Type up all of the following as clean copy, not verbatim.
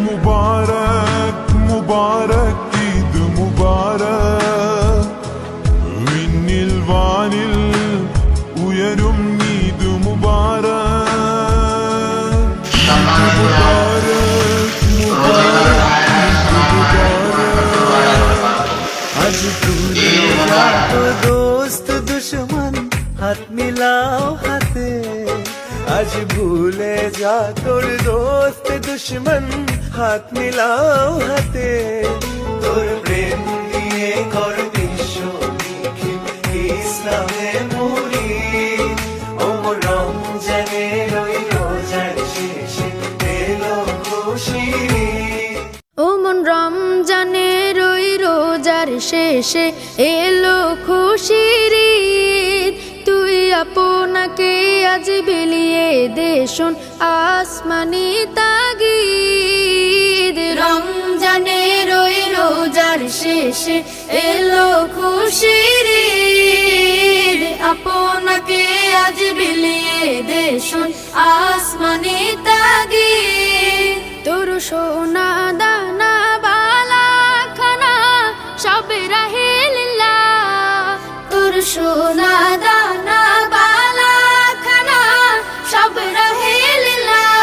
മുബാരക് മുബാരക് ഈദ് മുബാരക് വിണ്ണിൽ വാനിൽ ഉയരും ഈദ് മുബാരക് മുബാരക് आज भूलेगा तो दोस्त दुश्मन हाथ मिलाओ हाथे आज भूले जा तोर दोस्त दुश्मन हाथ मिलाओ हाथे तोर प्रेम दिए कर বিশ্ব নিখিল ইসলামে মুরি ও রমজানের ওই রোজার শেষে এলো খুশি ও মন রমজানের ওই রোজার শেষে এলো খুশির ঈদ তুই আপনাকে আজ বিলিয়ে দে শোন আসমানি তাগিদ রমজানের ওই রোজার শেষে এলো খুশির ঈদ আপনাকে আজ বিলিয়ে দে শোন আসমানি তাগিদ তোর সোনা দানা বালা খানা সব রাহে লিল্লাহ তোর সোনা দানা বালা খানা সব রাহে লিল্লাহ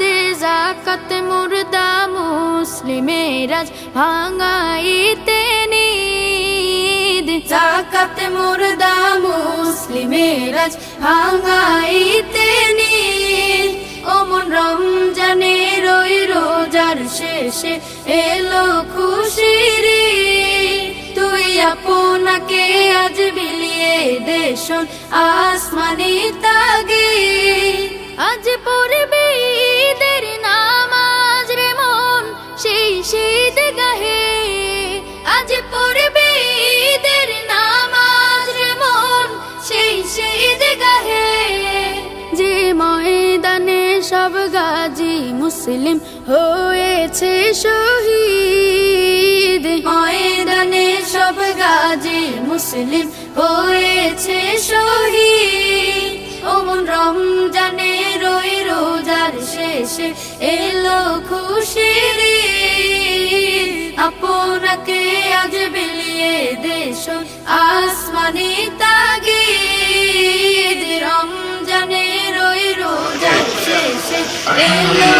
দে যাকাত মুর্দা মুসলিমের আজ ভাঙাইতে নিদ যাকাত মুর্দা মুসলিমের আজ ভাঙাইতে নিদ ও মন রমজানের ওই রোজার শেষে এলো খুশির ঈদ তুই আপনাকে আজ বিলিয়ে দে শোন আসমানি তাগিদ আজ পড়বে ঈদের নামাজ রে মন সেই শীত গাহে আজ পড়বে ঈদের নামাজ রে মন সেই শীত গাহে যে ময়দানে সব গাজী মুসলিম হয়েছে শহীদ ময়দানে সব গাজী মুসলিম হয়েছে শহীদ ও মন রমজানের ওই রোজার শেষে এলো খুশির ঈদ আপনাকে আজ বিলিয়ে দে শোন আসমানি তাগিদ রমজানের ওই রোজার শেষে এলো